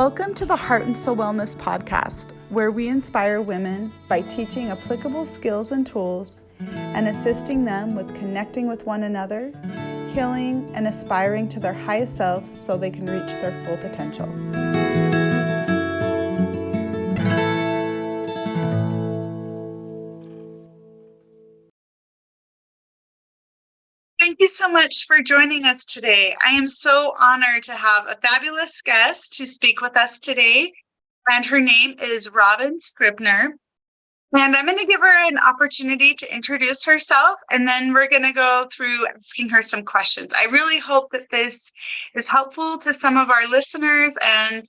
Welcome to the Heart and Soul Wellness Podcast, where we inspire women by teaching applicable skills and tools and assisting them with connecting with one another, healing, and aspiring to their highest selves so they can reach their full potential. Thank you so much for joining us today. I am so honored to have a fabulous guest to speak with us today, and her name is Robbyn Scribner. And I'm going to give her an opportunity to introduce herself, and then we're going to go through asking her some questions. I really hope that this is helpful to some of our listeners, and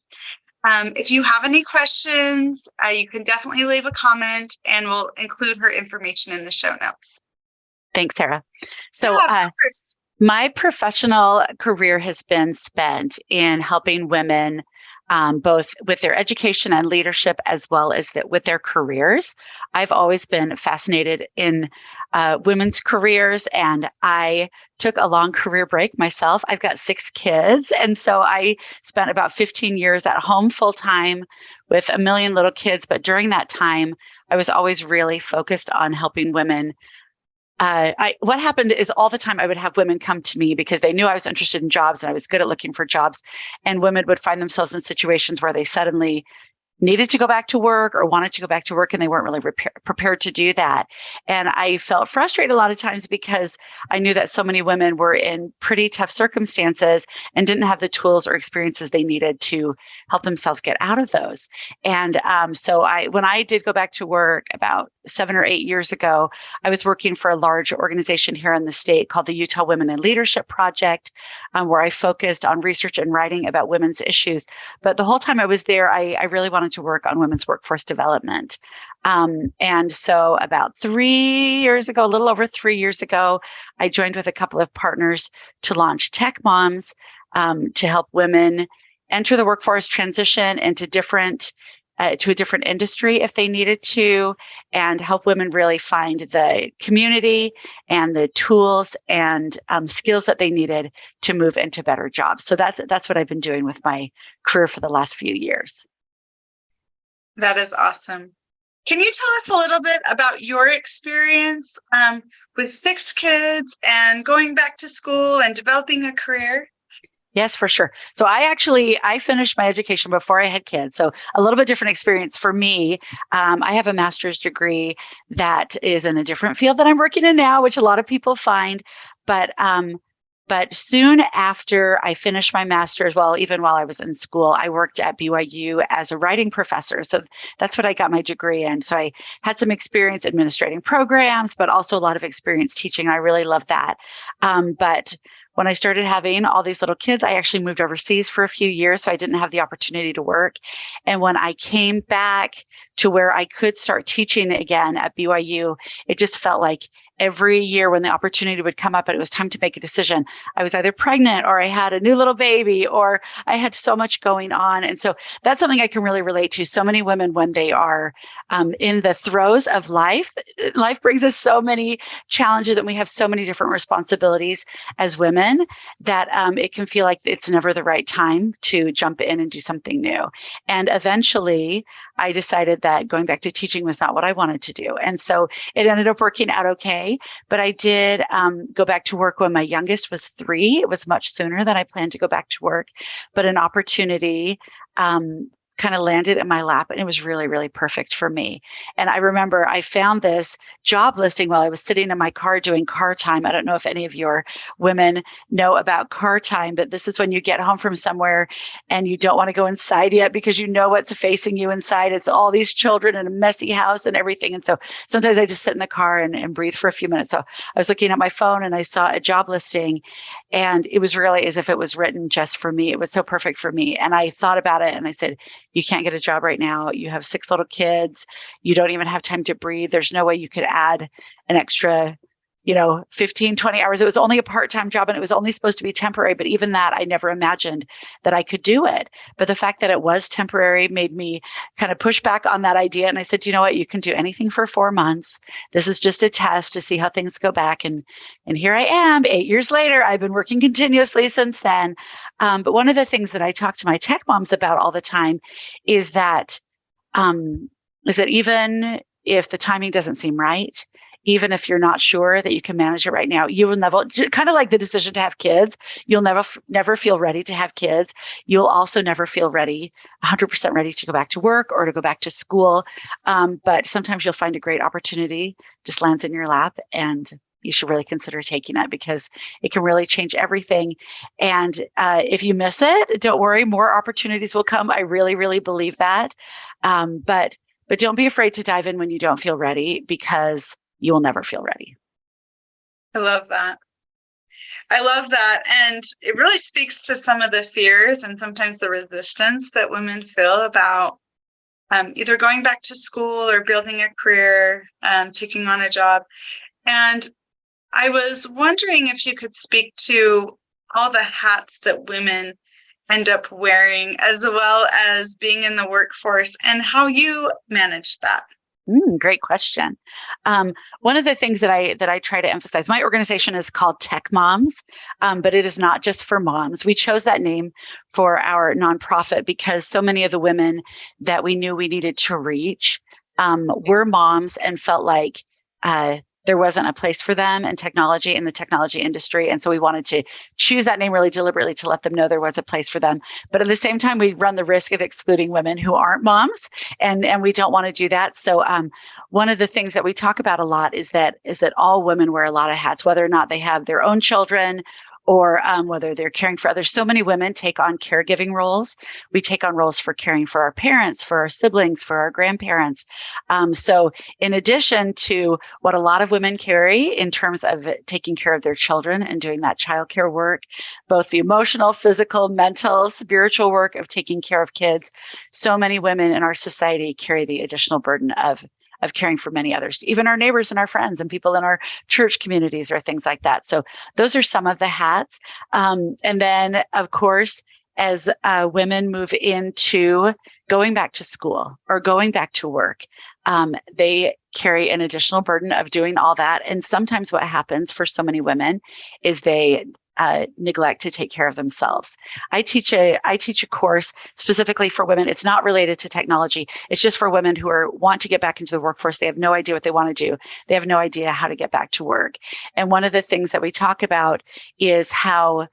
if you have any questions, you can definitely leave a comment, and we'll include her information in the show notes. Thanks, Sarah. So Yeah, my professional career has been spent in helping women both with their education and leadership, as well as with their careers. I've always been fascinated in women's careers, and I took a long career break myself. I've got 6 kids, and so I spent about 15 years at home full-time with a million little kids. But during that time, I was always really focused on helping women. What happened is all the time I would have women come to me because they knew I was interested in jobs and I was good at looking for jobs. And women would find themselves in situations where they suddenly needed to go back to work or wanted to go back to work, and they weren't really prepared to do that. And I felt frustrated a lot of times because I knew that so many women were in pretty tough circumstances and didn't have the tools or experiences they needed to help themselves get out of those. And so when I did go back to work about 7 or 8 years ago, I was working for a large organization here in the state called the Utah Women in Leadership Project, where I focused on research and writing about women's issues. But the whole time I was there, I really wanted to work on women's workforce development. And so about 3 years ago, a little over 3 years ago, I joined with a couple of partners to launch Tech Moms to help women enter the workforce, transition into to a different industry if they needed to, and help women really find the community and the tools and skills that they needed to move into better jobs. So that's what I've been doing with my career for the last few years. that is awesome. Can you tell us a little bit about your experience with 6 kids and going back to school and developing a career? Yes, for sure. So I finished my education before I had kids. So a little bit different experience for me. I have a master's degree that is in a different field that I'm working in now, which a lot of people find. But soon after I finished my master's, even while I was in school, I worked at BYU as a writing professor. So that's what I got my degree in. So I had some experience administrating programs, but also a lot of experience teaching. I really loved that. But when I started having all these little kids, I actually moved overseas for a few years, so I didn't have the opportunity to work. And when I came back to where I could start teaching again at BYU, it just felt like every year when the opportunity would come up and it was time to make a decision, I was either pregnant or I had a new little baby or I had so much going on. And so that's something I can really relate to. So many women, when they are in the throes of life brings us so many challenges and we have so many different responsibilities as women that it can feel like it's never the right time to jump in and do something new. And eventually I decided that going back to teaching was not what I wanted to do. And so it ended up working out okay. But I did go back to work when my youngest was 3. It was much sooner than I planned to go back to work, but an opportunity kind of landed in my lap, and it was really, really perfect for me. And I remember I found this job listing while I was sitting in my car doing car time. I don't know if any of your women know about car time, but this is when you get home from somewhere and you don't want to go inside yet because you know what's facing you inside. It's all these children and a messy house and everything. And so sometimes I just sit in the car and breathe for a few minutes. So I was looking at my phone and I saw a job listing, and it was really as if it was written just for me. It was so perfect for me. And I thought about it and I said, you can't get a job right now. You have 6 little kids. You don't even have time to breathe. There's no way you could add an extra 15, 20 hours. It was only a part-time job and it was only supposed to be temporary. But even that, I never imagined that I could do it. But the fact that it was temporary made me kind of push back on that idea. And I said, you know what, you can do anything for 4 months. This is just a test to see how things go back. And here I am 8 years later. I've been working continuously since then. But one of the things that I talk to my tech moms about all the time is that even if the timing doesn't seem right, even if you're not sure that you can manage it right now, you will never, kind of like the decision to have kids, you'll never feel ready to have kids. You'll also never feel 100% ready to go back to work or to go back to school. But sometimes you'll find a great opportunity just lands in your lap, and you should really consider taking it because it can really change everything. And if you miss it, don't worry, more opportunities will come. I really, really believe that. But don't be afraid to dive in when you don't feel ready, because you will never feel ready. I love that. And it really speaks to some of the fears and sometimes the resistance that women feel about either going back to school or building a career, taking on a job. And I was wondering if you could speak to all the hats that women end up wearing, as well as being in the workforce, and how you manage that. Great question. One of the things that I try to emphasize, my organization is called Tech Moms, but it is not just for moms. We chose that name for our nonprofit because so many of the women that we knew we needed to reach were moms and felt like there wasn't a place for them in technology, in the technology industry. And so we wanted to choose that name really deliberately to let them know there was a place for them. But at the same time, we run the risk of excluding women who aren't moms, and we don't want to do that. So one of the things that we talk about a lot is that all women wear a lot of hats, whether or not they have their own children or whether they're caring for others. So many women take on caregiving roles. We take on roles for caring for our parents, for our siblings, for our grandparents. So in addition to what a lot of women carry in terms of taking care of their children and doing that childcare work, both the emotional, physical, mental, spiritual work of taking care of kids, so many women in our society carry the additional burden of caring for many others, even our neighbors and our friends and people in our church communities or things like that. So those are some of the hats. And then, of course, as women move into going back to school or going back to work, they carry an additional burden of doing all that. And sometimes what happens for so many women is they neglect to take care of themselves. I teach a course specifically for women. It's not related to technology. It's just for women who want to get back into the workforce. They have no idea what they want to do. They have no idea how to get back to work. And one of the things that we talk about is how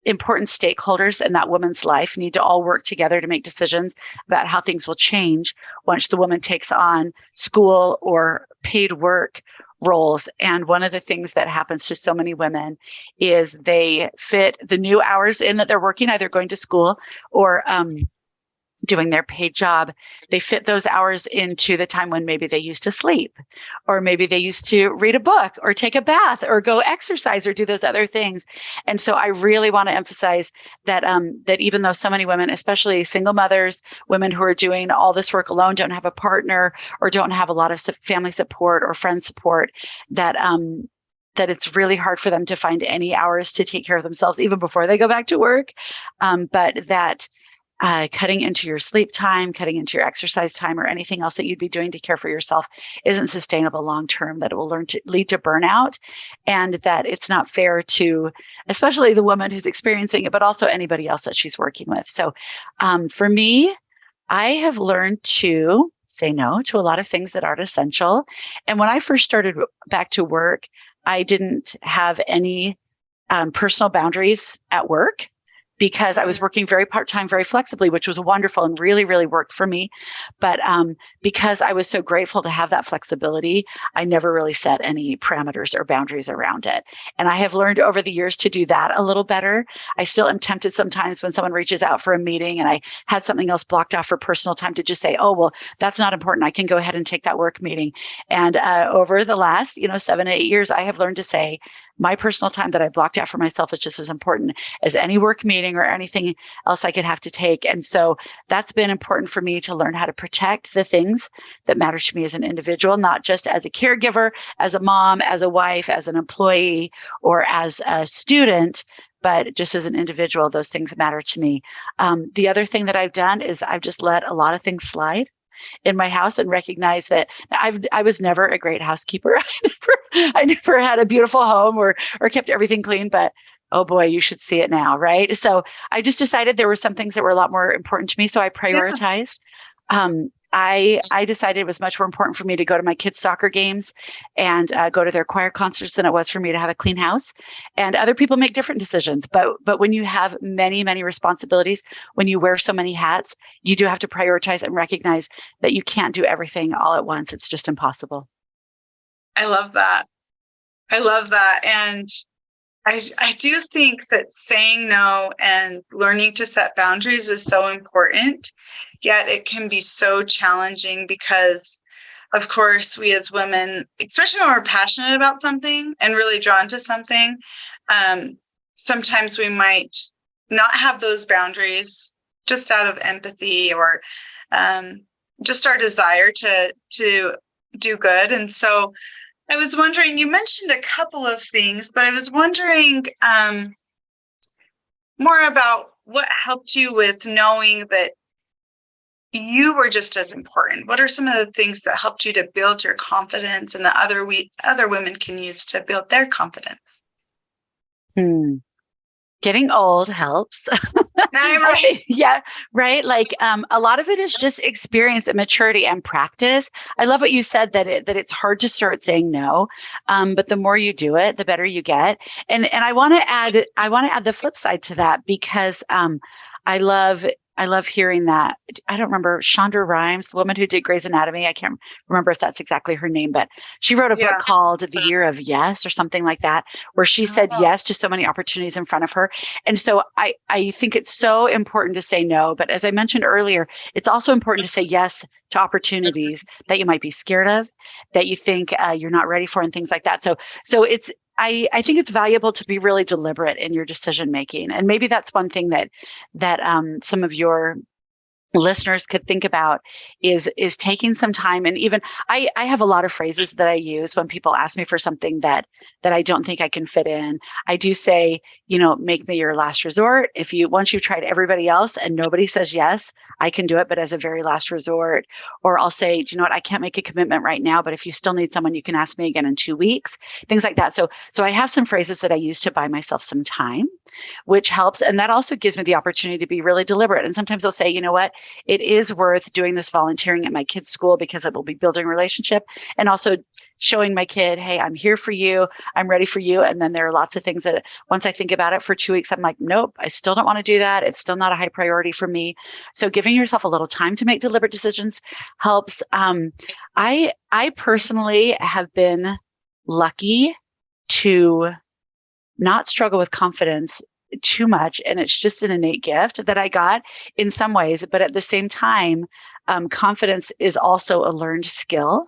important stakeholders in that woman's life need to all work together to make decisions about how things will change once the woman takes on school or paid work roles. And one of the things that happens to so many women is they fit the new hours in that they're working, either going to school or doing their paid job. They fit those hours into the time when maybe they used to sleep, or maybe they used to read a book or take a bath or go exercise or do those other things. And so I really want to emphasize that that even though so many women, especially single mothers, women who are doing all this work alone, don't have a partner or don't have a lot of family support or friend support, that it's really hard for them to find any hours to take care of themselves even before they go back to work. But that cutting into your sleep time, cutting into your exercise time, or anything else that you'd be doing to care for yourself isn't sustainable long-term, that it will lead to burnout, and that it's not fair to, especially the woman who's experiencing it, but also anybody else that she's working with. So for me, I have learned to say no to a lot of things that aren't essential. And when I first started back to work, I didn't have any personal boundaries at work, because I was working very part-time, very flexibly, which was wonderful and really, really worked for me. But because I was so grateful to have that flexibility, I never really set any parameters or boundaries around it. And I have learned over the years to do that a little better. I still am tempted sometimes when someone reaches out for a meeting and I had something else blocked off for personal time to just say, oh, well, that's not important. I can go ahead and take that work meeting. And over the last, 7 to 8 years, I have learned to say, my personal time that I blocked out for myself is just as important as any work meeting or anything else I could have to take. And so that's been important for me to learn how to protect the things that matter to me as an individual, not just as a caregiver, as a mom, as a wife, as an employee, or as a student, but just as an individual. Those things matter to me. The other thing that I've done is I've just let a lot of things slide in my house and recognize that I was never a great housekeeper. I never had a beautiful home or kept everything clean, but oh boy, you should see it now, right? So I just decided there were some things that were a lot more important to me. So I prioritized. I decided it was much more important for me to go to my kids' soccer games and go to their choir concerts than it was for me to have a clean house. And other people make different decisions. But when you have many, many responsibilities, when you wear so many hats, you do have to prioritize and recognize that you can't do everything all at once. It's just impossible. I love that. I love that. And I do think that saying no and learning to set boundaries is so important, yet it can be so challenging because, of course, we as women, especially when we're passionate about something and really drawn to something, sometimes we might not have those boundaries just out of empathy or just our desire to do good. And so I was wondering, you mentioned a couple of things, but I was wondering more about what helped you with knowing that you were just as important. What are some of the things that helped you to build your confidence and that other women can use to build their confidence? Getting old helps. Right. Yeah, right. Like a lot of it is just experience and maturity and practice. I love what you said that it's hard to start saying no, but the more you do it, the better you get. And I want to add the flip side to that because I love hearing that. I don't remember Shonda Rhimes, the woman who did Grey's Anatomy. I can't remember if that's exactly her name, but she wrote a book called The Year of Yes or something like that, where she said yes to so many opportunities in front of her. And so I think it's so important to say no. But as I mentioned earlier, it's also important to say yes to opportunities that you might be scared of, that you think you're not ready for and things like that. So I think it's valuable to be really deliberate in your decision making. And maybe that's one thing that some of your listeners could think about is taking some time. And even I have a lot of phrases that I use when people ask me for something that I don't think I can fit in. I do say, make me your last resort. Once you've tried everybody else and nobody says yes, I can do it, but as a very last resort. Or I'll say, do you know what? I can't make a commitment right now, but if you still need someone, you can ask me again in 2 weeks, things like that. So I have some phrases that I use to buy myself some time, which helps. And that also gives me the opportunity to be really deliberate. And sometimes I'll say, you know what? It is worth doing this volunteering at my kid's school because it will be building a relationship and also showing my kid, hey, I'm here for you. I'm ready for you. And then there are lots of things that once I think about it for 2 weeks, I'm like, nope, I still don't want to do that. It's still not a high priority for me. So giving yourself a little time to make deliberate decisions helps. I personally have been lucky to not struggle with confidence too much. And it's just an innate gift that I got in some ways. But at the same time, confidence is also a learned skill.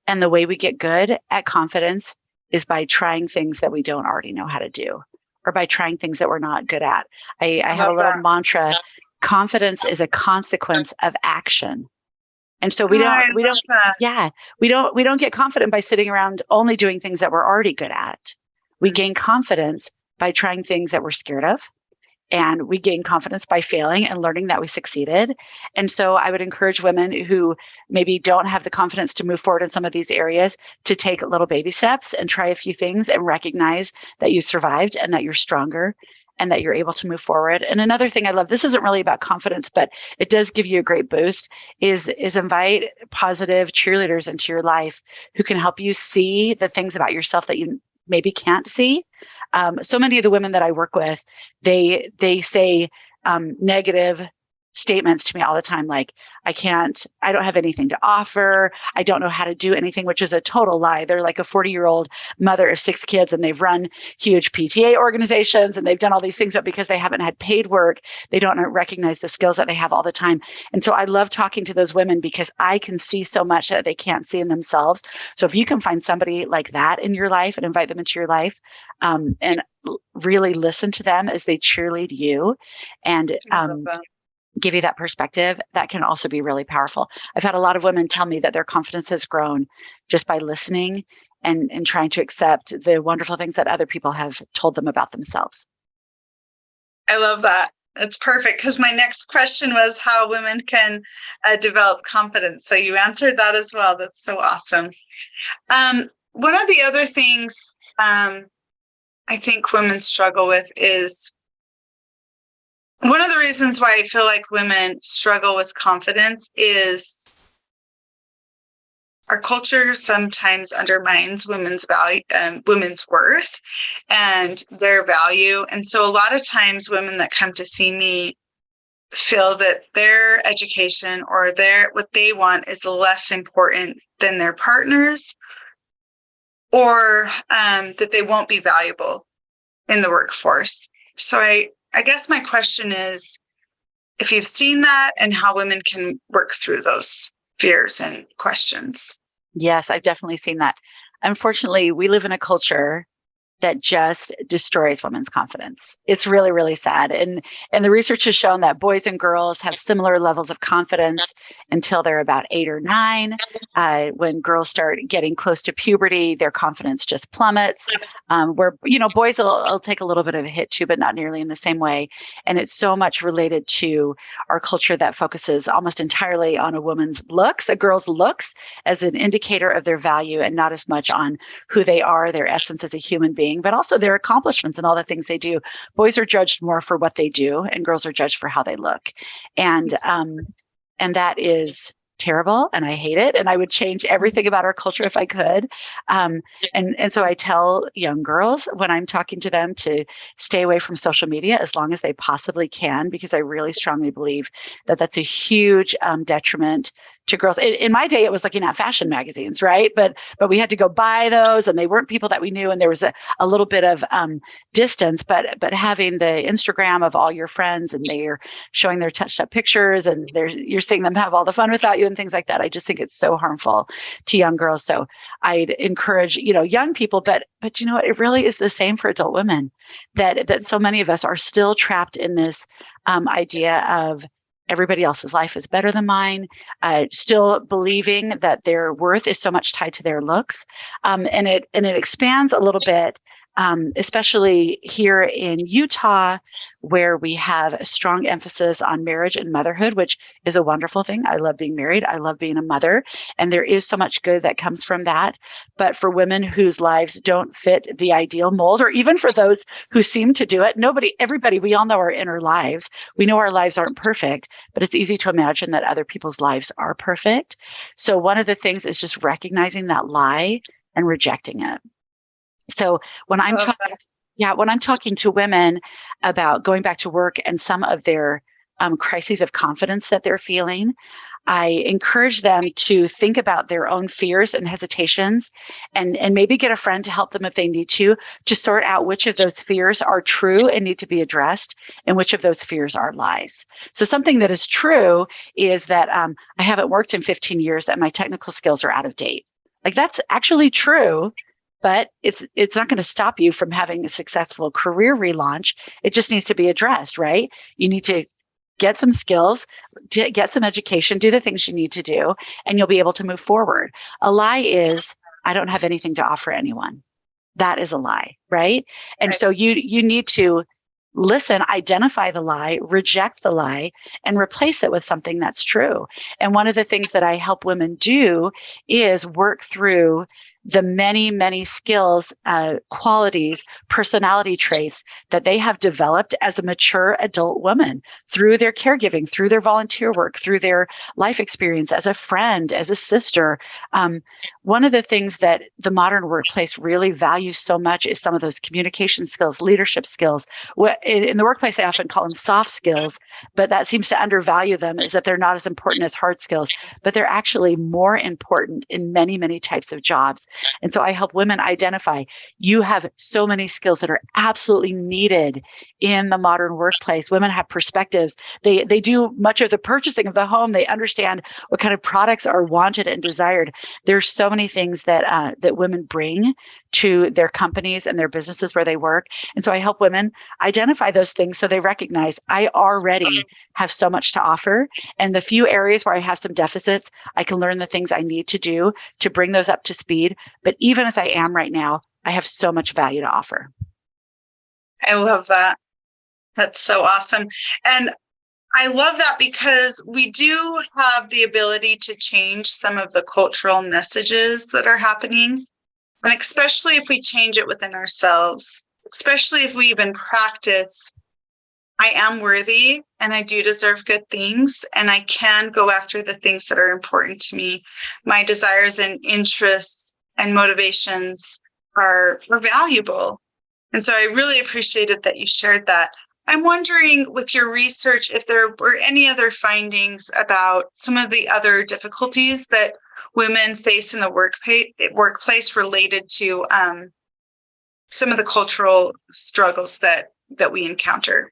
And the way we get good at confidence is by trying things that we don't already know how to do, or by trying things that we're not good at. I have a little mantra: confidence is a consequence of action. And so we don't get confident by sitting around only doing things that we're already good at. We gain confidence by trying things that we're scared of. And we gain confidence by failing and learning that we succeeded. And so I would encourage women who maybe don't have the confidence to move forward in some of these areas to take little baby steps and try a few things and recognize that you survived and that you're stronger and that you're able to move forward. And another thing I love, this isn't really about confidence, but it does give you a great boost, is invite positive cheerleaders into your life who can help you see the things about yourself that you maybe can't see. So many of the women that I work with, they say negative statements to me all the time, like, I don't have anything to offer. I don't know how to do anything, which is a total lie. They're like a 40-year-old mother of 6 kids, and they've run huge PTA organizations, and they've done all these things, but because they haven't had paid work, they don't recognize the skills that they have all the time. And so I love talking to those women because I can see so much that they can't see in themselves. So if you can find somebody like that in your life and invite them into your life, and really listen to them as they cheerlead you, and give you that perspective, that can also be really powerful. I've had a lot of women tell me that their confidence has grown just by listening and trying to accept the wonderful things that other people have told them about themselves. I love that. That's perfect, because my next question was how women can develop confidence. So you answered that as well. That's so awesome. One of the other things I think women struggle with is, one of the reasons why I feel like women struggle with confidence is our culture sometimes undermines women's value, women's worth and their value. And so a lot of times women that come to see me feel that their education or what they want is less important than their partners, or that they won't be valuable in the workforce. So I guess my question is, if you've seen that and how women can work through those fears and questions. Yes, I've definitely seen that. Unfortunately, we live in a culture that just destroys women's confidence. It's really, really sad. And the research has shown that boys and girls have similar levels of confidence until they're about 8 or 9. When girls start getting close to puberty, their confidence just plummets. Where, boys will take a little bit of a hit too, but not nearly in the same way. And it's so much related to our culture that focuses almost entirely on a woman's looks, a girl's looks, as an indicator of their value, and not as much on who they are, their essence as a human being, but also their accomplishments and all the things they do. Boys are judged more for what they do, and girls are judged for how they look. And that is terrible, and I hate it. And I would change everything about our culture if I could. And so I tell young girls when I'm talking to them to stay away from social media as long as they possibly can, because I really strongly believe that that's a huge detriment to girls. In my day, it was looking at fashion magazines, right? But we had to go buy those, and they weren't people that we knew, and there was a little bit of distance. But having the Instagram of all your friends, and they're showing their touched up pictures, and you're seeing them have all the fun without you and things like that. I just think it's so harmful to young girls. So I'd encourage young people, but it really is the same for adult women. That so many of us are still trapped in this idea of everybody else's life is better than mine, still believing that their worth is so much tied to their looks. And it expands a little bit, especially here in Utah, where we have a strong emphasis on marriage and motherhood, which is a wonderful thing. I love being married. I love being a mother. And there is so much good that comes from that. But for women whose lives don't fit the ideal mold, or even for those who seem to do it, everybody, we all know our inner lives. We know our lives aren't perfect, but it's easy to imagine that other people's lives are perfect. So one of the things is just recognizing that lie and rejecting it. So when I'm talking to women about going back to work and some of their crises of confidence that they're feeling, I encourage them to think about their own fears and hesitations, and maybe get a friend to help them if they need to sort out which of those fears are true and need to be addressed, and which of those fears are lies. So something that is true is that I haven't worked in 15 years and my technical skills are out of date. Like, that's actually true. But it's not going to stop you from having a successful career relaunch. It just needs to be addressed, right? You need to get some skills, get some education, do the things you need to do, and you'll be able to move forward. A lie is, I don't have anything to offer anyone. That is a lie, right? And Right. so you need to listen, identify the lie, reject the lie, and replace it with something that's true. And one of the things that I help women do is work through the many, many skills, qualities, personality traits that they have developed as a mature adult woman through their caregiving, through their volunteer work, through their life experience as a friend, as a sister. One of the things that the modern workplace really values so much is some of those communication skills, leadership skills. In the workplace, I often call them soft skills, but that seems to undervalue them, is that they're not as important as hard skills, but they're actually more important in many, many types of jobs. And so I help women identify, you have so many skills that are absolutely needed in the modern workplace. Women have perspectives. They do much of the purchasing of the home. They understand what kind of products are wanted and desired. There's so many things that that women bring to their companies and their businesses where they work. And so I help women identify those things so they recognize, I already have so much to offer. And the few areas where I have some deficits, I can learn the things I need to do to bring those up to speed. But even as I am right now, I have so much value to offer. I love that. That's so awesome. And I love that because we do have the ability to change some of the cultural messages that are happening. And especially if we change it within ourselves, especially if we even practice, I am worthy and I do deserve good things, and I can go after the things that are important to me. My desires and interests and motivations are valuable. And so I really appreciated that you shared that. I'm wondering, with your research, if there were any other findings about some of the other difficulties that women face in the workplace related to some of the cultural struggles that we encounter.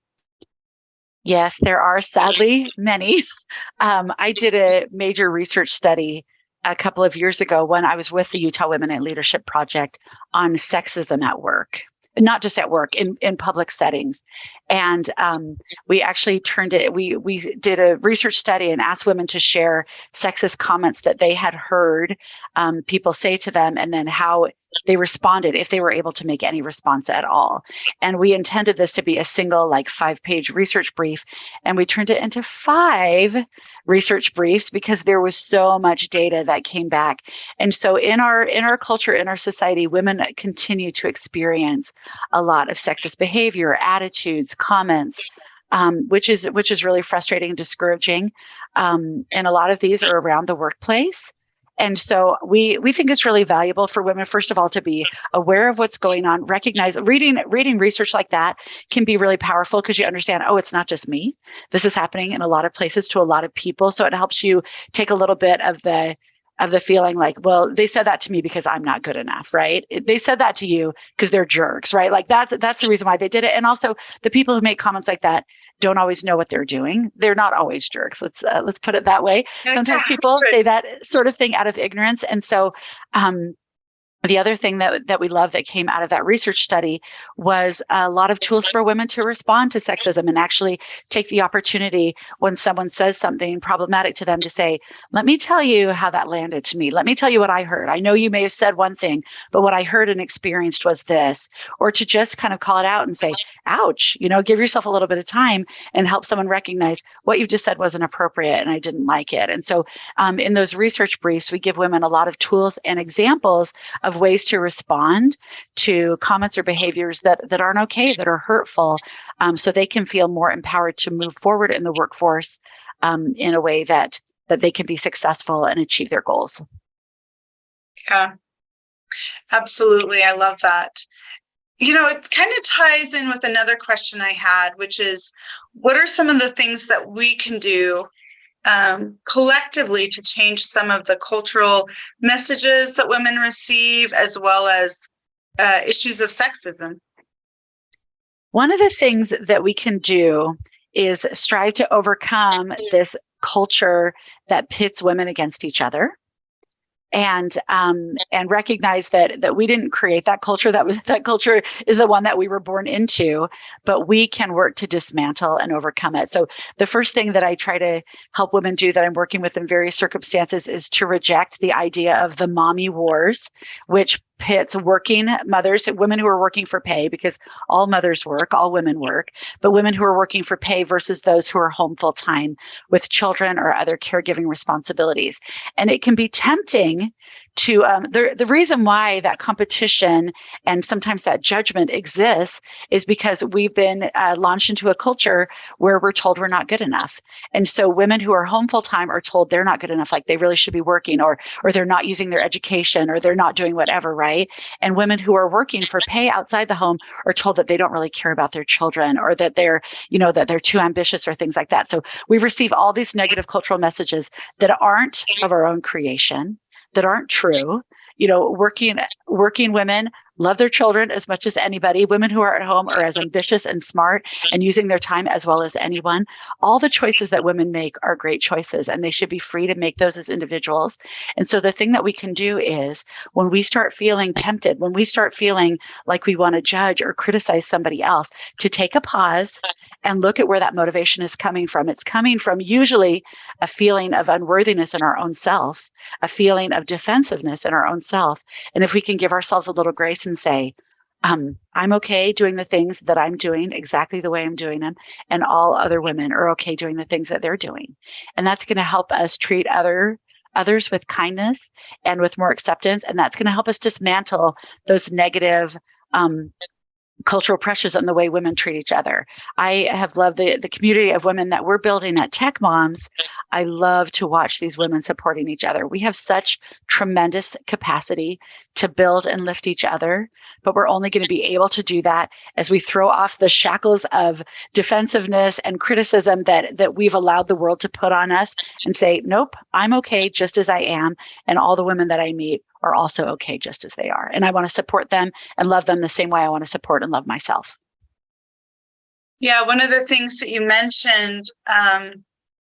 Yes, there are sadly many. I did a major research study a couple of years ago when I was with the Utah Women in Leadership Project on sexism at work. Not just at work, in public settings. And we actually we did a research study and asked women to share sexist comments that they had heard people say to them, and then how they responded, if they were able to make any response at all. And we intended this to be a single 5-page research brief. And we turned it into 5 research briefs because there was so much data that came back. And so in our culture, in our society, women continue to experience a lot of sexist behavior, attitudes, comments, which is really frustrating and discouraging. And a lot of these are around the workplace. And so we think it's really valuable for women, first of all, to be aware of what's going on, recognize reading research like that can be really powerful because you understand, oh, it's not just me. This is happening in a lot of places to a lot of people. So it helps you take a little bit of the feeling like, well, they said that to me because I'm not good enough, right? They said that to you because they're jerks, right? That's the reason why they did it. And also the people who make comments like that don't always know what they're doing. They're not always jerks. Let's put it that way. Sometimes people say that sort of thing out of ignorance. And so, the other thing that we love that came out of that research study was a lot of tools for women to respond to sexism and actually take the opportunity when someone says something problematic to them to say, let me tell you how that landed to me. Let me tell you what I heard. I know you may have said one thing, but what I heard and experienced was this. Or to just kind of call it out and say, ouch, give yourself a little bit of time and help someone recognize what you've just said wasn't appropriate and I didn't like it. And so in those research briefs, we give women a lot of tools and examples of ways to respond to comments or behaviors that aren't okay, that are hurtful, so they can feel more empowered to move forward in the workforce in a way that they can be successful and achieve their goals. Yeah, absolutely. I love that. It kind of ties in with another question I had, which is, what are some of the things that we can do collectively to change some of the cultural messages that women receive, as well as issues of sexism? One of the things that we can do is strive to overcome this culture that pits women against each other. And recognize that we didn't create that culture. That culture is the one that we were born into, but we can work to dismantle and overcome it. So the first thing that I try to help women do that I'm working with in various circumstances is to reject the idea of the mommy wars, which pits working mothers, women who are working for pay, because all mothers work, all women work, but women who are working for pay versus those who are home full time with children or other caregiving responsibilities. And it can be tempting to the reason why that competition and sometimes that judgment exists is because we've been launched into a culture where we're told we're not good enough. And so women who are home full time are told they're not good enough, like they really should be working, or they're not using their education, or they're not doing whatever, right? And women who are working for pay outside the home are told that they don't really care about their children, or that they're, that they're too ambitious, or things like that. So we receive all these negative cultural messages that aren't of our own creation, that aren't true. Working women love their children as much as anybody. Women who are at home are as ambitious and smart and using their time as well as anyone. All the choices that women make are great choices, and they should be free to make those as individuals. And so the thing that we can do is, when we start feeling tempted, when we start feeling like we want to judge or criticize somebody else, to take a pause and look at where that motivation is coming from. It's coming from usually a feeling of unworthiness in our own self, a feeling of defensiveness in our own self. And if we can give ourselves a little grace and say, I'm okay doing the things that I'm doing exactly the way I'm doing them, and all other women are okay doing the things that they're doing. And that's going to help us treat others with kindness and with more acceptance. And that's going to help us dismantle those negative cultural pressures on the way women treat each other. I have loved the community of women that we're building at Tech Moms. I love to watch these women supporting each other. We have such tremendous capacity to build and lift each other, but we're only going to be able to do that as we throw off the shackles of defensiveness and criticism that we've allowed the world to put on us, and say, nope, I'm okay just as I am. And all the women that I meet are also okay just as they are. And I want to support them and love them the same way I want to support and love myself. Yeah, one of the things that you mentioned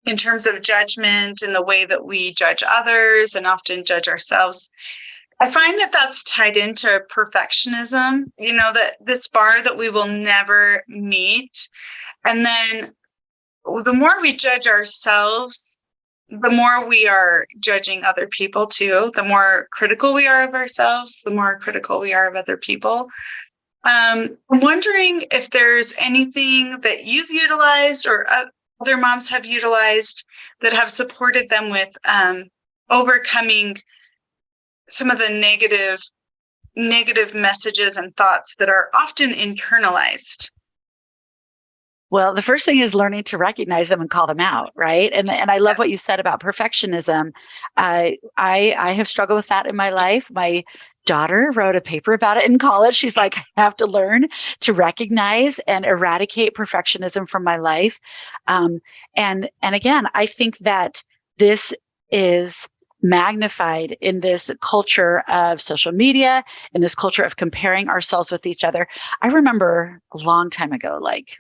in terms of judgment and the way that we judge others and often judge ourselves, I find that that's tied into perfectionism, that this bar that we will never meet. And then the more we judge ourselves, the more we are judging other people too. The more critical we are of ourselves, the more critical we are of other people. I'm wondering if there's anything that you've utilized or other moms have utilized that have supported them with overcoming some of the negative messages and thoughts that are often internalized. Well, the first thing is learning to recognize them and call them out, right? And I love what you said about perfectionism. I have struggled with that in my life. My daughter wrote a paper about it in college. She's like, I have to learn to recognize and eradicate perfectionism from my life. And again, I think that this is magnified in this culture of social media, in this culture of comparing ourselves with each other. I remember a long time ago, like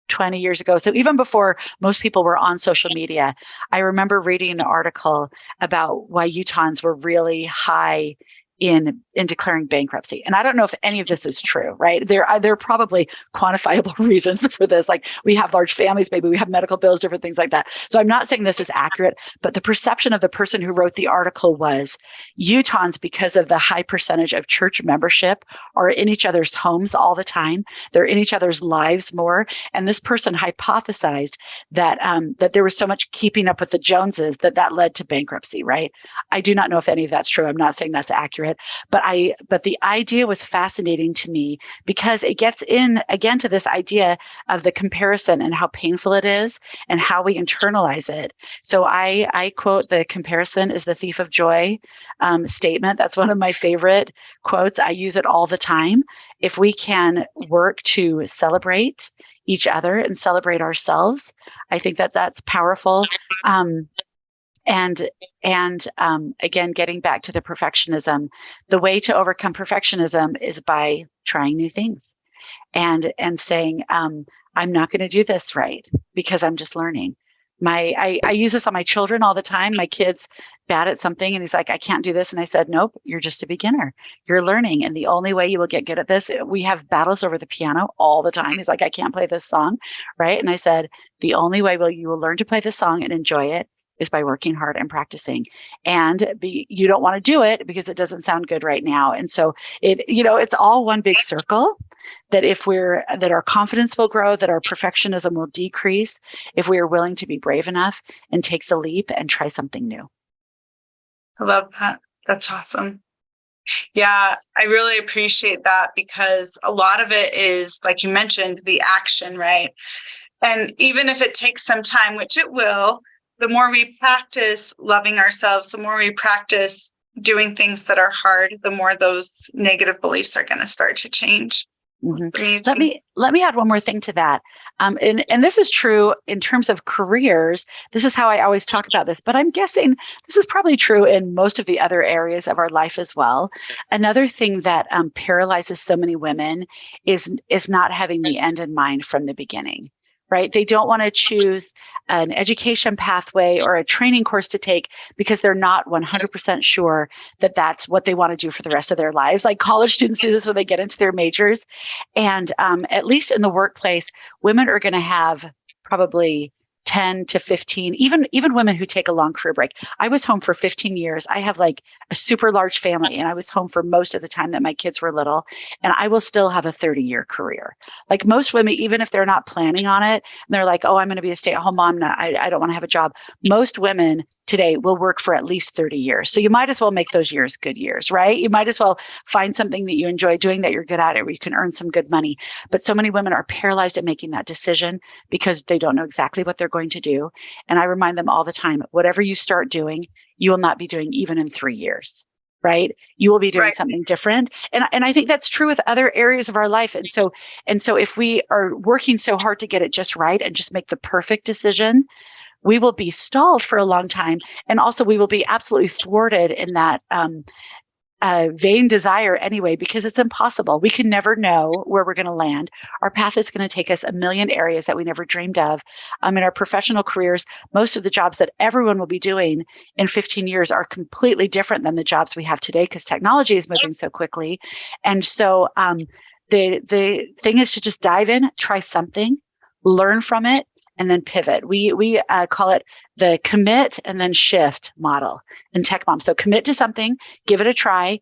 20 years ago. So even before most people were on social media, I remember reading an article about why Utahns were really high in declaring bankruptcy. And I don't know if any of this is true, right? There are probably quantifiable reasons for this. Like, we have large families, maybe we have medical bills, different things like that. So I'm not saying this is accurate, but the perception of the person who wrote the article was Utahns, because of the high percentage of church membership, are in each other's homes all the time. They're in each other's lives more. And this person hypothesized that that there was so much keeping up with the Joneses that led to bankruptcy, right? I do not know if any of that's true. I'm not saying that's accurate. But the idea was fascinating to me, because it gets in again to this idea of the comparison and how painful it is and how we internalize it. So I quote, the comparison is the thief of joy statement. That's one of my favorite quotes. I use it all the time. If we can work to celebrate each other and celebrate ourselves, I think that that's powerful. And again, getting back to the perfectionism, the way to overcome perfectionism is by trying new things and saying, I'm not going to do this right because I'm just learning. I use this on my children all the time. My kid's bad at something and he's like, I can't do this. And I said, nope, you're just a beginner. You're learning. And the only way you will get good at this, we have battles over the piano all the time. He's like, I can't play this song. Right. And I said, the only way you will learn to play this song and enjoy it is by working hard and practicing. And you don't want to do it because it doesn't sound good right now. And so it's all one big circle, that that our confidence will grow, that our perfectionism will decrease if we are willing to be brave enough and take the leap and try something new. I love that. That's awesome. Yeah, I really appreciate that because a lot of it is, like you mentioned, the action, right? And even if it takes some time, which it will, the more we practice loving ourselves, the more we practice doing things that are hard, the more those negative beliefs are going to start to change. Mhm. It's amazing. Let me add one more thing to that. And this is true in terms of careers. This is how I always talk about this, but I'm guessing this is probably true in most of the other areas of our life as well. Another thing that paralyzes so many women is not having the end in mind from the beginning. Right? They don't want to choose an education pathway or a training course to take because they're not 100% sure that that's what they want to do for the rest of their lives. Like college students do this when they get into their majors. And at least in the workplace, women are going to have probably 10 to 15, even women who take a long career break. I was home for 15 years. I have like a super large family, and I was home for most of the time that my kids were little, and I will still have a 30-year career. Like most women, even if they're not planning on it, and they're like, oh, I'm going to be a stay-at-home mom. I don't want to have a job. Most women today will work for at least 30 years. So you might as well make those years good years, right? You might as well find something that you enjoy doing, that you're good at, or you can earn some good money. But so many women are paralyzed at making that decision because they don't know exactly what they're going to do. And I remind them all the time, whatever you start doing, you will not be doing even in 3 years, right? You will be doing something different. And I think that's true with other areas of our life. And so if we are working so hard to get it just right and just make the perfect decision, we will be stalled for a long time. And also we will be absolutely thwarted in that vain desire anyway, because it's impossible. We can never know where we're going to land. Our path is going to take us a million areas that we never dreamed of. In our professional careers, most of the jobs that everyone will be doing in 15 years are completely different than the jobs we have today because technology is moving so quickly. And so the thing is to just dive in, try something, learn from it, and then pivot. We call it the commit and then shift model in Tech Mom. So commit to something, give it a try,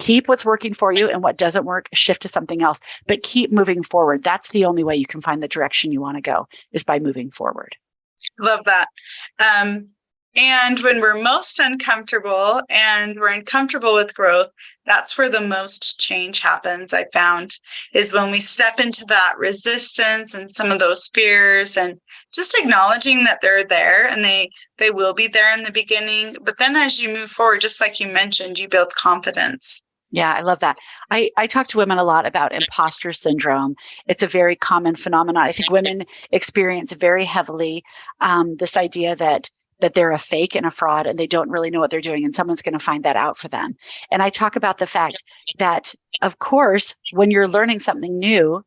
keep what's working for you, and what doesn't work, shift to something else. But keep moving forward. That's the only way you can find the direction you want to go, is by moving forward. Love that. And when we're most uncomfortable and we're uncomfortable with growth, that's where the most change happens, I found, is when we step into that resistance and some of those fears, and just acknowledging that they're there, and they will be there in the beginning. But then as you move forward, just like you mentioned, you build confidence. Yeah, I love that. I talk to women a lot about imposter syndrome. It's a very common phenomenon. I think women experience very heavily this idea that they're a fake and a fraud and they don't really know what they're doing, and someone's going to find that out for them. And I talk about the fact that, of course, when you're learning something new,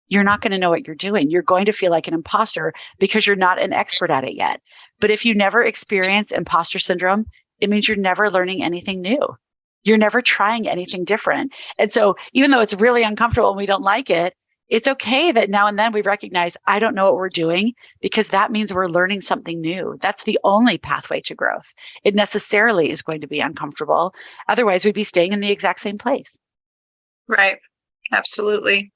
you're not going to know what you're doing. You're going to feel like an imposter because you're not an expert at it yet. But if you never experience imposter syndrome, it means you're never learning anything new. You're never trying anything different. And so even though it's really uncomfortable and we don't like it, it's okay that now and then we recognize, I don't know what we're doing, because that means we're learning something new. That's the only pathway to growth. It necessarily is going to be uncomfortable. Otherwise, we'd be staying in the exact same place. Right. Absolutely.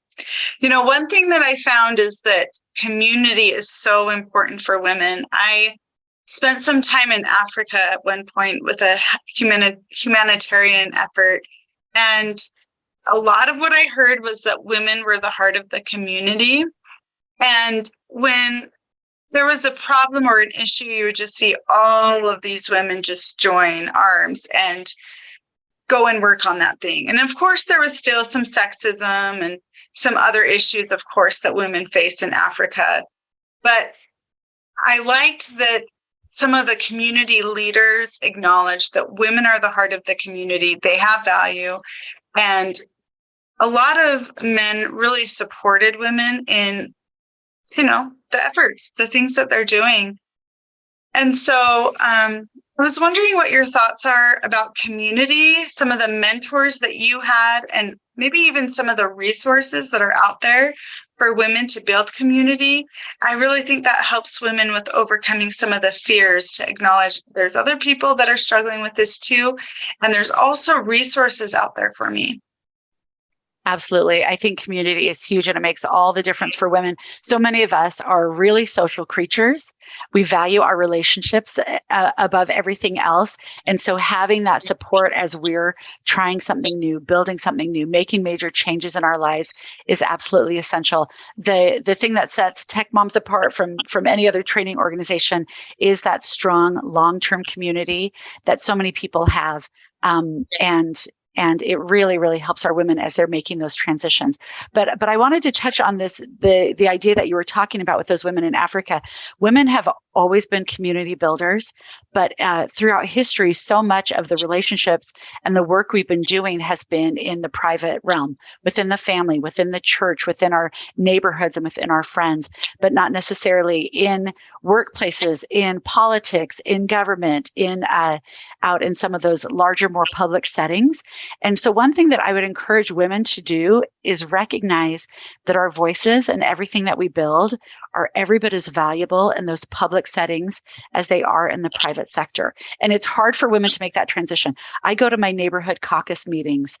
One thing that I found is that community is so important for women. I spent some time in Africa at one point with a humanitarian effort. And a lot of what I heard was that women were the heart of the community. And when there was a problem or an issue, you would just see all of these women just join arms and go and work on that thing. And of course, there was still some sexism and some other issues, of course, that women face in Africa. But I liked that some of the community leaders acknowledged that women are the heart of the community. They have value. And a lot of men really supported women in, the efforts, the things that they're doing. And so I was wondering what your thoughts are about community, some of the mentors that you had, and maybe even some of the resources that are out there for women to build community. I really think that helps women with overcoming some of the fears, to acknowledge there's other people that are struggling with this too. And there's also resources out there for me. Absolutely. I think community is huge and it makes all the difference for women. So many of us are really social creatures. We value our relationships above everything else. And so having that support as we're trying something new, building something new, making major changes in our lives is absolutely essential. The thing that sets Tech Moms apart from any other training organization is that strong long-term community that so many people have. And it really, really helps our women as they're making those transitions. But I wanted to touch on this, the idea that you were talking about with those women in Africa. Women have always been community builders, but throughout history, so much of the relationships and the work we've been doing has been in the private realm, within the family, within the church, within our neighborhoods, and within our friends, but not necessarily in workplaces, in politics, in government, in out in some of those larger, more public settings. And so one thing that I would encourage women to do is recognize that our voices and everything that we build are every bit as valuable in those public settings as they are in the private sector. And it's hard for women to make that transition. I go to my neighborhood caucus meetings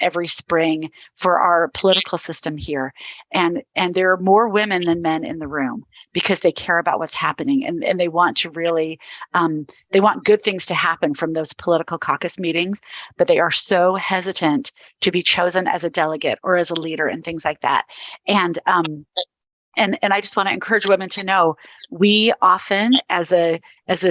every spring for our political system here. And there are more women than men in the room because they care about what's happening and they want to really, they want good things to happen from those political caucus meetings, but they are so hesitant to be chosen as a delegate or as a leader and things like that. And I just want to encourage women to know we often as a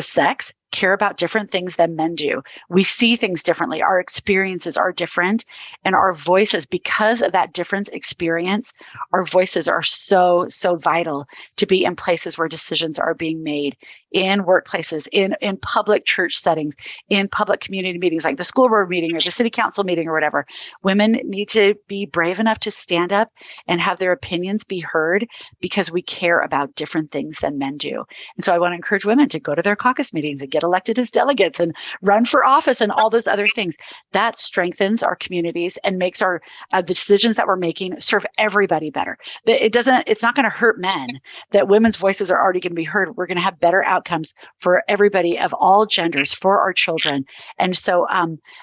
sex care about different things than men do. We see things differently. Our experiences are different, and our voices, because of that different experience, our voices are so, so vital to be in places where decisions are being made, in workplaces, in public church settings, in public community meetings like the school board meeting or the city council meeting or whatever. Women need to be brave enough to stand up and have their opinions be heard because we care about different things than men do. And so I want to encourage women to go to their caucus meetings and get elected as delegates and run for office and all those other things. That strengthens our communities and makes our the decisions that we're making serve everybody better. It's not going to hurt men that women's voices are already going to be heard. We're going to have better outcomes for everybody of all genders, for our children. And so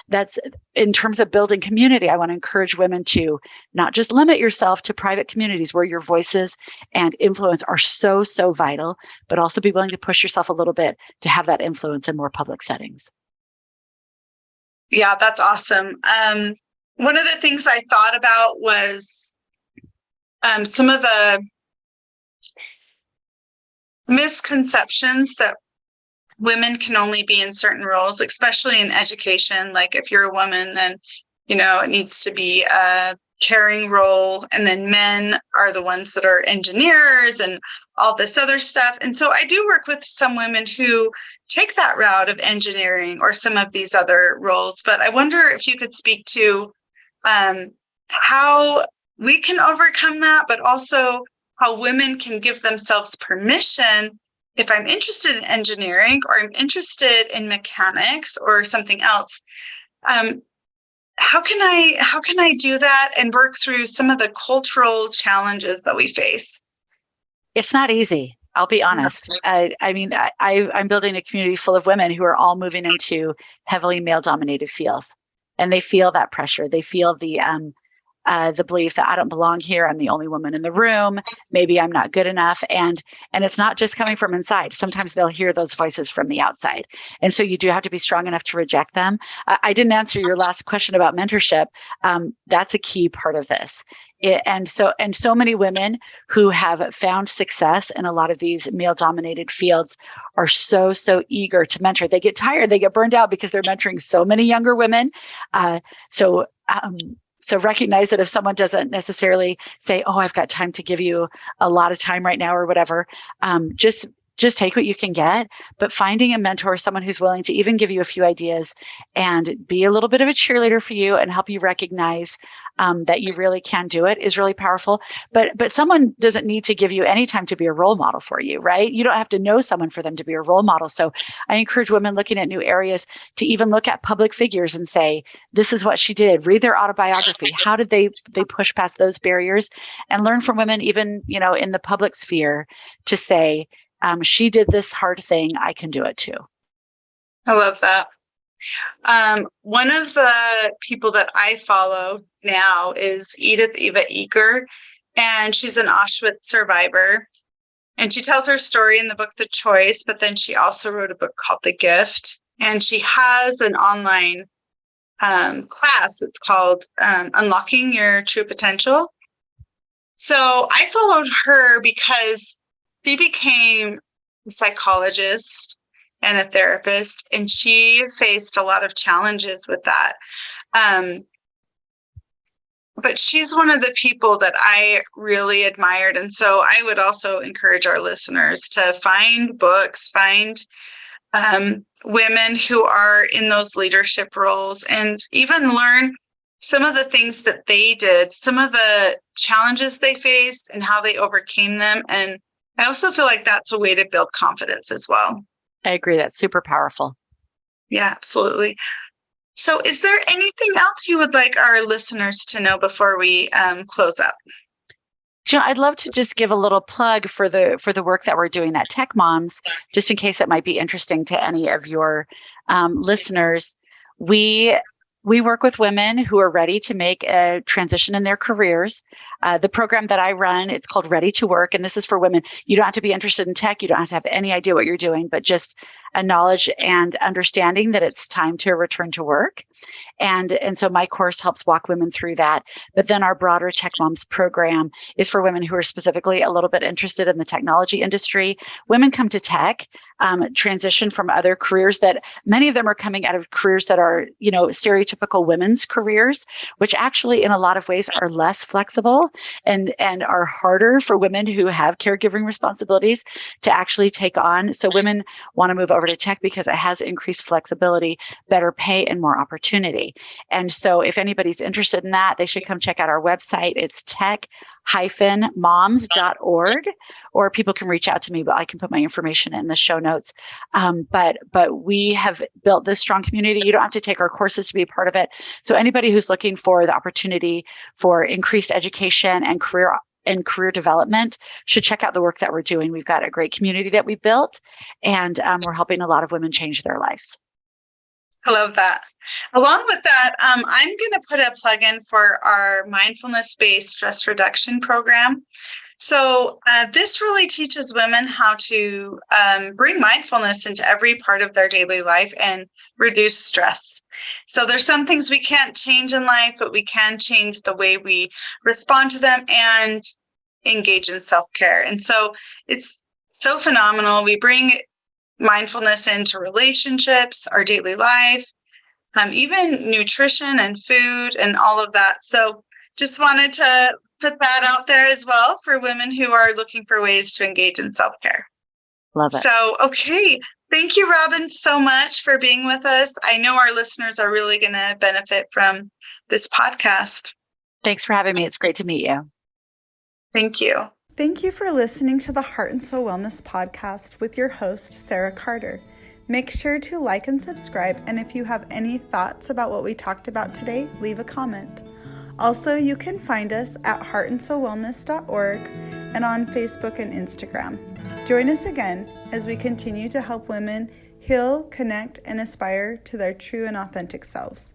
that's in terms of building community. I want to encourage women to not just limit yourself to private communities where your voices and influence are so, so vital, but also be willing to push yourself a little bit to have that influence in more public settings. Yeah, that's awesome. One of the things I thought about was some of the misconceptions that women can only be in certain roles, especially in education. Like if you're a woman, then, it needs to be a caring role. And then men are the ones that are engineers and all this other stuff. And so I do work with some women who take that route of engineering or some of these other roles. But I wonder if you could speak to how we can overcome that, but also how women can give themselves permission. If I'm interested in engineering or I'm interested in mechanics or something else, how can I do that and work through some of the cultural challenges that we face? It's not easy. I'll be honest. I'm building a community full of women who are all moving into heavily male-dominated fields, and they feel that pressure. They feel the belief that I don't belong here. I'm the only woman in the room. Maybe I'm not good enough. And it's not just coming from inside. Sometimes they'll hear those voices from the outside. And so you do have to be strong enough to reject them. I didn't answer your last question about mentorship. That's a key part of this. And so many women who have found success in a lot of these male-dominated fields are so, so eager to mentor. They get tired, they get burned out because they're mentoring so many younger women. So recognize that if someone doesn't necessarily say, "Oh, I've got time to give you a lot of time right now," or whatever, just take what you can get, but finding a mentor, someone who's willing to even give you a few ideas and be a little bit of a cheerleader for you and help you recognize that you really can do it is really powerful. But someone doesn't need to give you any time to be a role model for you, right? You don't have to know someone for them to be a role model. So I encourage women looking at new areas to even look at public figures and say, this is what she did. Read their autobiography. How did they push past those barriers? And learn from women, even, in the public sphere, to say, she did this hard thing. I can do it too. I love that. One of the people that I follow now is Edith Eva Eger, and she's an Auschwitz survivor. And she tells her story in the book, The Choice, but then she also wrote a book called The Gift. And she has an online class that's called Unlocking Your True Potential. So I followed her because she became a psychologist and a therapist, and she faced a lot of challenges with that. But she's one of the people that I really admired. And so I would also encourage our listeners to find books, find women who are in those leadership roles, and even learn some of the things that they did, some of the challenges they faced and how they overcame them. And I also feel like that's a way to build confidence as well. I agree. That's super powerful. Yeah, absolutely. So is there anything else you would like our listeners to know before we close up? I'd love to just give a little plug for the work that we're doing at Tech Moms, just in case it might be interesting to any of your listeners. We work with women who are ready to make a transition in their careers. The program that I run, it's called Ready to Work. And this is for women. You don't have to be interested in tech. You don't have to have any idea what you're doing, but just a knowledge and understanding that it's time to return to work. And so my course helps walk women through that. But then our broader Tech Moms program is for women who are specifically a little bit interested in the technology industry. Women come to tech, transition from other careers that many of them are coming out of careers that are, stereotypical women's careers, which actually in a lot of ways are less flexible and are harder for women who have caregiving responsibilities to actually take on. So women want to move over to tech because it has increased flexibility, better pay, and more opportunity. And so if anybody's interested in that, they should come check out our website. It's tech-moms.org, or people can reach out to me, but I can put my information in the show notes. But we have built this strong community. You don't have to take our courses to be a part of it. So anybody who's looking for the opportunity for increased education and career development should check out the work that we're doing. We've got a great community that we built, and we're helping a lot of women change their lives. I love that. Along with that, I'm going to put a plug in for our mindfulness-based stress reduction program. So this really teaches women how to bring mindfulness into every part of their daily life and reduce stress. So there's some things we can't change in life, but we can change the way we respond to them and engage in self-care. And so it's so phenomenal. We bring mindfulness into relationships, our daily life, even nutrition and food and all of that. So just wanted to put that out there as well for women who are looking for ways to engage in self-care. Love it. So, okay. Thank you, Robbyn, so much for being with us. I know our listeners are really going to benefit from this podcast. Thanks for having me. It's great to meet you. Thank you. Thank you for listening to the Heart and Soul Wellness podcast with your host, Sarah Carter. Make sure to like and subscribe, and if you have any thoughts about what we talked about today, leave a comment. Also, you can find us at heartandsoulwellness.org and on Facebook and Instagram. Join us again as we continue to help women heal, connect, and aspire to their true and authentic selves.